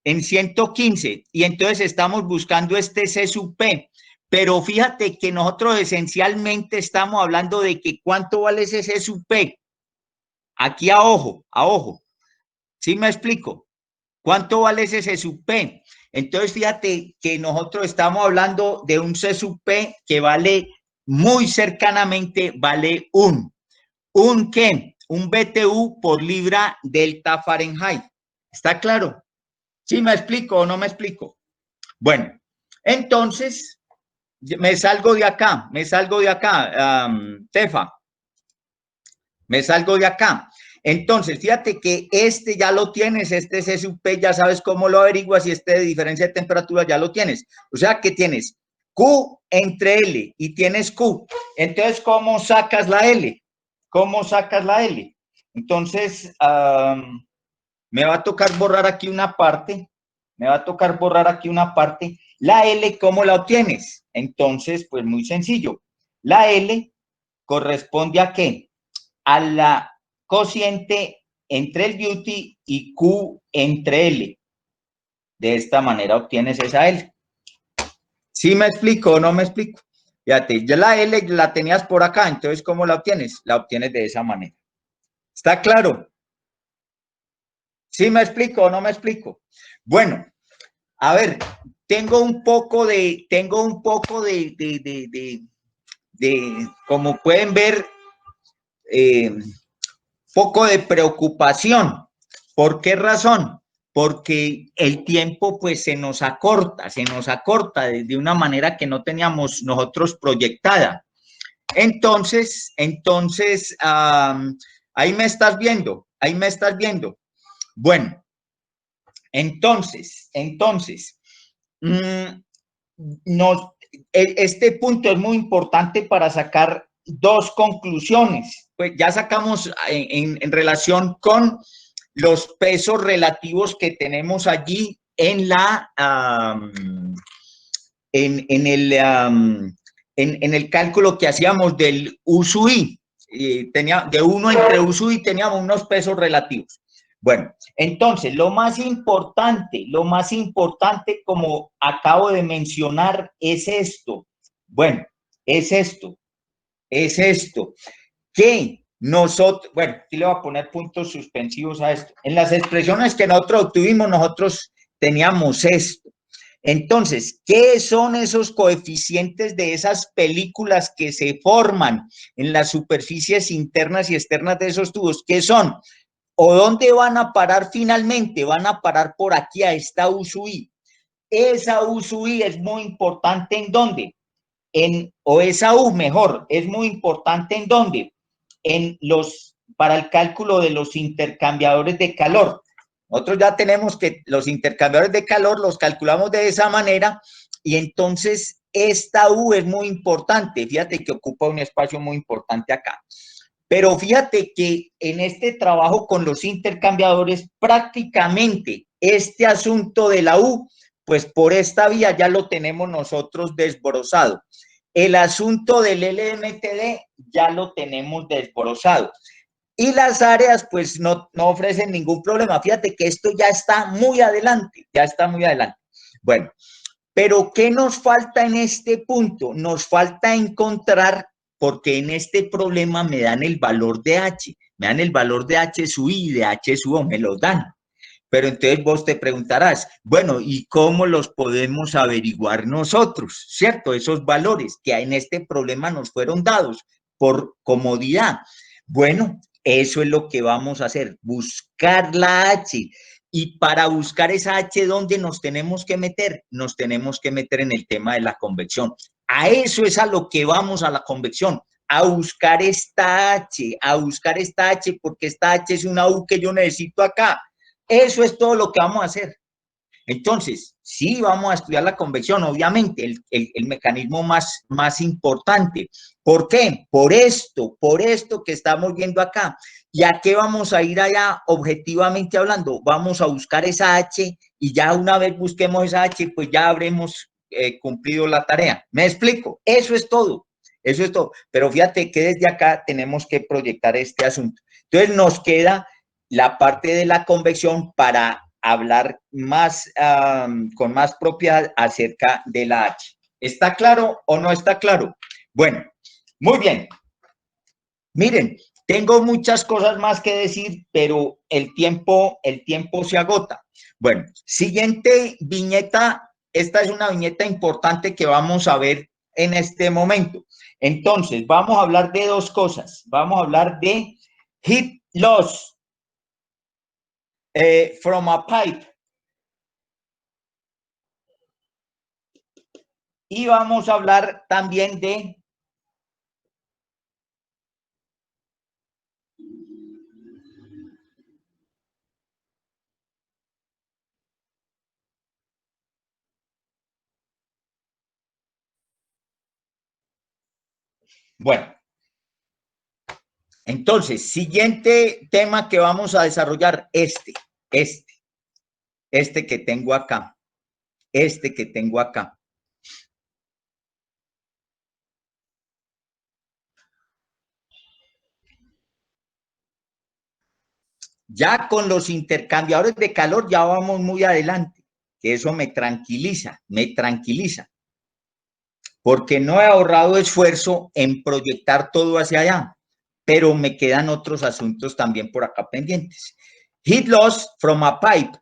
en 115, y entonces estamos buscando este C sub P. Pero fíjate que nosotros esencialmente estamos hablando de que cuánto vale ese C sub P. Aquí a ojo. ¿Sí me explico? ¿Cuánto vale ese C sub P? Entonces, fíjate que nosotros estamos hablando de un C sub P que vale muy cercanamente, vale ¿un qué? Un BTU por libra delta Fahrenheit. ¿Está claro? ¿Sí me explico o no me explico? Bueno, entonces, Me salgo de acá, Tefa, me salgo de acá. Entonces, fíjate que este ya lo tienes, este es SUP, ya sabes cómo lo averiguas y este de diferencia de temperatura ya lo tienes. O sea que tienes Q entre L y tienes Q. Entonces, ¿cómo sacas la L? ¿Cómo sacas la L? Entonces, me va a tocar borrar aquí una parte, La L, ¿cómo la obtienes? Entonces, pues muy sencillo. La L corresponde ¿a qué? A la cociente entre el duty y Q entre L. De esta manera obtienes esa L. ¿Sí me explico o no me explico? Fíjate, ya la L la tenías por acá, entonces ¿cómo la obtienes? La obtienes de esa manera. ¿Está claro? ¿Sí me explico o no me explico? Bueno, a ver, tengo un poco de como pueden ver, poco de preocupación. ¿Por qué razón? Porque el tiempo pues se nos acorta de una manera que no teníamos nosotros proyectada. Entonces, ahí me estás viendo. Bueno, entonces, este punto es muy importante para sacar dos conclusiones. Pues ya sacamos en relación con los pesos relativos que tenemos allí en el cálculo que hacíamos del USUI. De uno entre USUI teníamos unos pesos relativos. Bueno, entonces, lo más importante, como acabo de mencionar, es esto. Bueno, es esto, que nosotros, bueno, aquí le voy a poner puntos suspensivos a esto. En las expresiones que nosotros obtuvimos, nosotros teníamos esto. Entonces, ¿qué son esos coeficientes de esas películas que se forman en las superficies internas y externas de esos tubos? ¿Qué son? ¿O dónde van a parar finalmente? Van a parar por aquí a esta USUI. Esa USUI es muy importante ¿en dónde? O esa U mejor, es muy importante ¿en dónde? Para el cálculo de los intercambiadores de calor. Nosotros ya tenemos que los intercambiadores de calor los calculamos de esa manera y entonces esta U es muy importante. Fíjate que ocupa un espacio muy importante acá. Pero fíjate que en este trabajo con los intercambiadores, prácticamente este asunto de la U, pues por esta vía ya lo tenemos nosotros desbrozado. El asunto del LMTD ya lo tenemos desbrozado. Y las áreas, pues no ofrecen ningún problema. Fíjate que esto ya está muy adelante, Bueno, pero ¿qué nos falta en este punto? Nos falta encontrar, porque en este problema me dan el valor de H, me dan el valor de H sub I y de H sub O, me los dan. Pero entonces vos te preguntarás, bueno, ¿y cómo los podemos averiguar nosotros? ¿Cierto? Esos valores que en este problema nos fueron dados por comodidad. Bueno, eso es lo que vamos a hacer, buscar la H. Y para buscar esa H, ¿dónde nos tenemos que meter? Nos tenemos que meter en el tema de la convección. A eso es a lo que vamos a la convección, a buscar esta H, porque esta H es una U que yo necesito acá. Eso es todo lo que vamos a hacer. Entonces, sí vamos a estudiar la convección, obviamente, el mecanismo más importante. ¿Por qué? Por esto que estamos viendo acá. ¿Y a qué vamos a ir allá objetivamente hablando? Vamos a buscar esa H y ya una vez busquemos esa H, pues ya habremos cumplido la tarea. ¿Me explico? Eso es todo. Pero fíjate que desde acá tenemos que proyectar este asunto. Entonces nos queda la parte de la convección para hablar más con más propiedad acerca de la H. ¿Está claro o no está claro? Bueno, muy bien. Miren, tengo muchas cosas más que decir, pero el tiempo se agota. Bueno, siguiente viñeta. Esta es una viñeta importante que vamos a ver en este momento. Entonces, vamos a hablar de dos cosas. Vamos a hablar de heat loss from a pipe. Y vamos a hablar también de bueno, entonces, siguiente tema que vamos a desarrollar, este que tengo acá, Ya con los intercambiadores de calor ya vamos muy adelante, que eso me tranquiliza, porque no he ahorrado esfuerzo en proyectar todo hacia allá, pero me quedan otros asuntos también por acá pendientes. Heat loss from a pipe,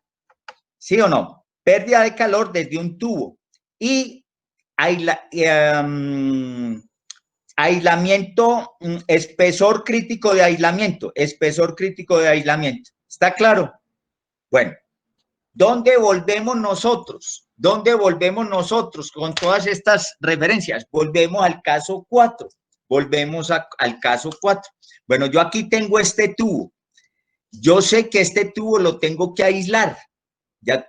¿sí o no? Pérdida de calor desde un tubo y aislamiento, espesor crítico de aislamiento, ¿Está claro? Bueno, ¿dónde volvemos nosotros? Con todas estas referencias? Volvemos al caso 4. Al caso 4. Bueno, yo aquí tengo este tubo. Yo sé que este tubo lo tengo que aislar. Ya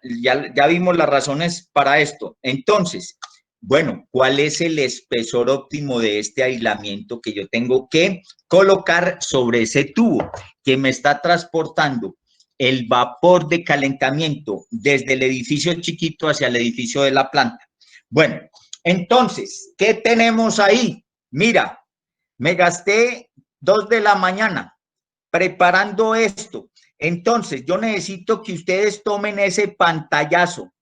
vimos las razones para esto. Entonces, bueno, ¿cuál es el espesor óptimo de este aislamiento que yo tengo que colocar sobre ese tubo que me está transportando el vapor de calentamiento desde el edificio chiquito hacia el edificio de la planta? Bueno, entonces, ¿qué tenemos ahí? Mira, me gasté 2 de la mañana preparando esto. Entonces, yo necesito que ustedes tomen ese pantallazo,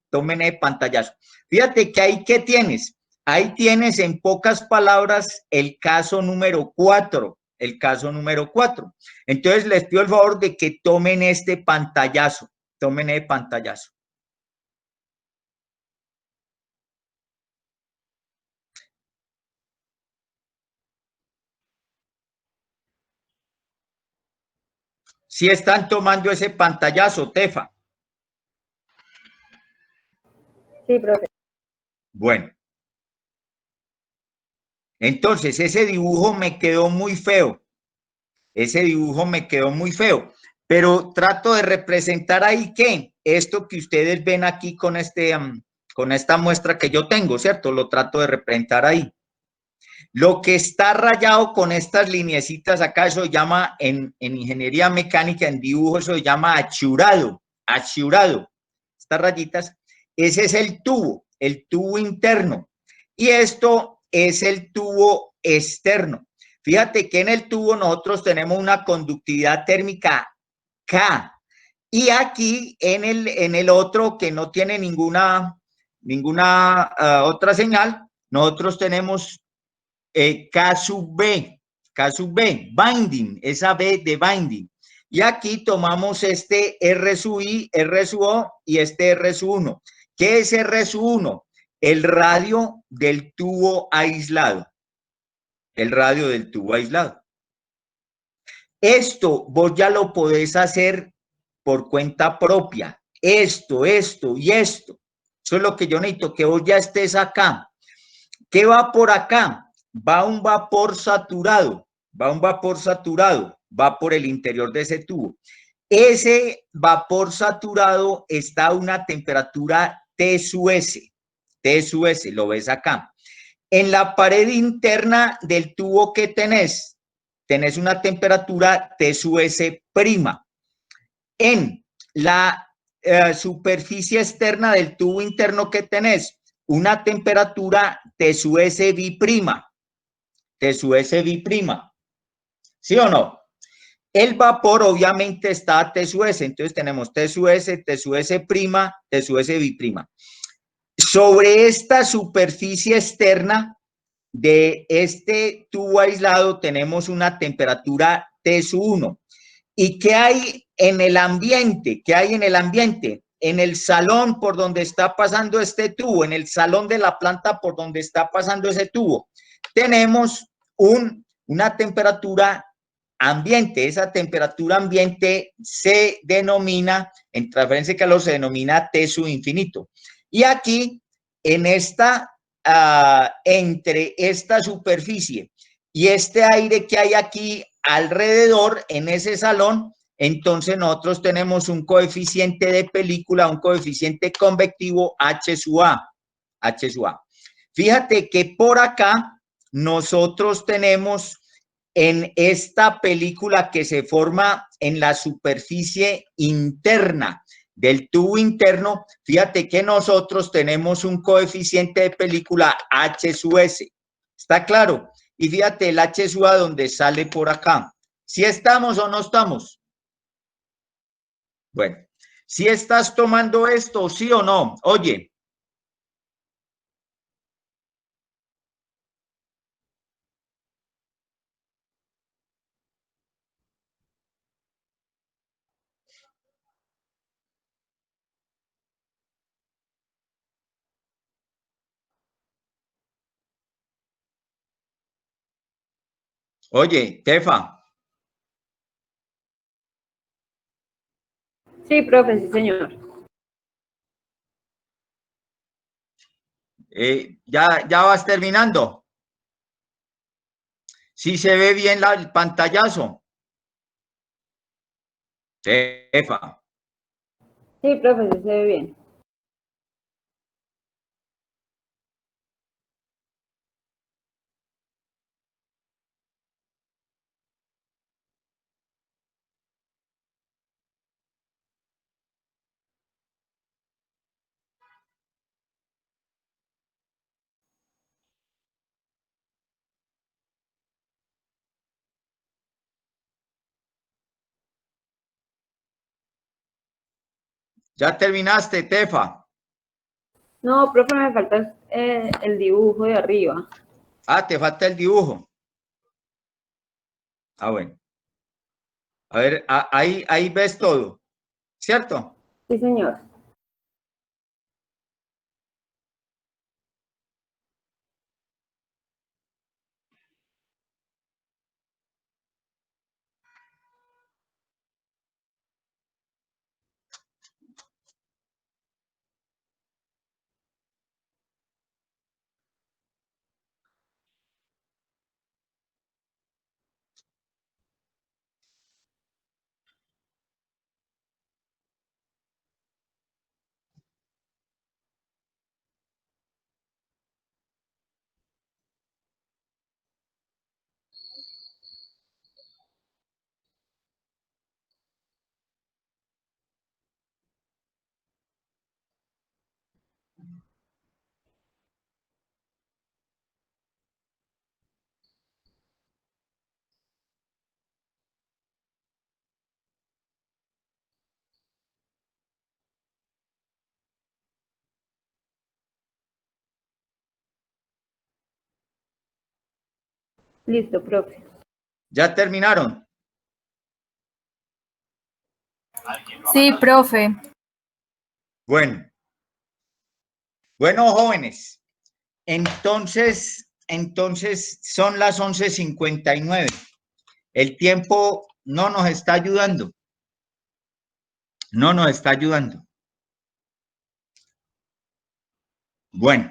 Fíjate que ahí, ¿qué tienes? Ahí tienes, en pocas palabras, el caso número 4. Entonces, les pido el favor de que tomen este pantallazo. Si están tomando ese pantallazo, Tefa. Sí, profe. Bueno. Entonces, ese dibujo me quedó muy feo. Pero trato de representar ahí que esto que ustedes ven aquí con esta muestra que yo tengo, ¿cierto? Lo trato de representar ahí. Lo que está rayado con estas lineecitas acá, eso se llama en ingeniería mecánica, en dibujo, eso se llama achurado. Estas rayitas, ese es el tubo interno. Y esto es el tubo externo. Fíjate que en el tubo nosotros tenemos una conductividad térmica K. Y aquí en el otro que no tiene ninguna otra señal, nosotros tenemos K sub B, binding, esa B de binding. Y aquí tomamos este R sub I, R sub O y este R sub 1. ¿Qué es R sub 1? El radio del tubo aislado. Esto vos ya lo podés hacer por cuenta propia. Esto y esto. Eso es lo que yo necesito, que vos ya estés acá. ¿Qué va por acá? Va un vapor saturado, va por el interior de ese tubo. Ese vapor saturado está a una temperatura T sub S, lo ves acá. En la pared interna del tubo que tenés una temperatura T sub S prima. En la superficie externa del tubo interno que tenés una temperatura T sub S biprima. ¿Sí o no? El vapor obviamente está a T sub S, entonces tenemos T sub S, T sub S prima, T sub S biprima. Sobre esta superficie externa de este tubo aislado tenemos una temperatura T sub 1. ¿Y qué hay en el ambiente? En el salón por donde está pasando este tubo, en el salón de la planta por donde está pasando ese tubo, tenemos una temperatura ambiente. Esa temperatura ambiente se denomina, en transferencia de calor, se denomina T sub infinito. Y aquí, en esta entre esta superficie y este aire que hay aquí alrededor en ese salón, entonces nosotros tenemos un coeficiente de película, un coeficiente convectivo H sub A. H sub A. Fíjate que por acá nosotros tenemos en esta película que se forma en la superficie interna del tubo interno, fíjate que nosotros tenemos un coeficiente de película H sub S. ¿Está claro? Y fíjate el H sub A donde sale por acá. ¿Sí estamos o no estamos? Bueno, ¿sí estás tomando esto, sí o no? Oye. Oye, Tefa. Sí, profe, sí, señor. Ya vas terminando. Sí se ve bien el pantallazo. Tefa. Sí, profe, sí se ve bien. Ya terminaste, Tefa. No, profe, me falta el dibujo de arriba. Ah, te falta el dibujo. Ah, bueno. A ver, ahí ves todo, ¿cierto? Sí, señor. Listo, profe. ¿Ya terminaron? Sí, profe. Bueno, jóvenes, entonces son las 11:59. El tiempo no nos está ayudando. No nos está ayudando. Bueno,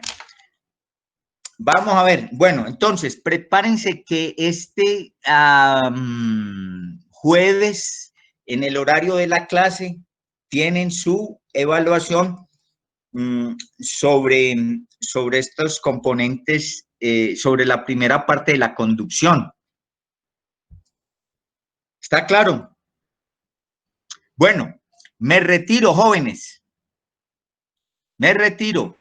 vamos a ver. Bueno, entonces, prepárense que este jueves, en el horario de la clase, tienen su evaluación sobre estos componentes, sobre la primera parte de la conducción. ¿Está claro? Bueno, me retiro, jóvenes. Me retiro.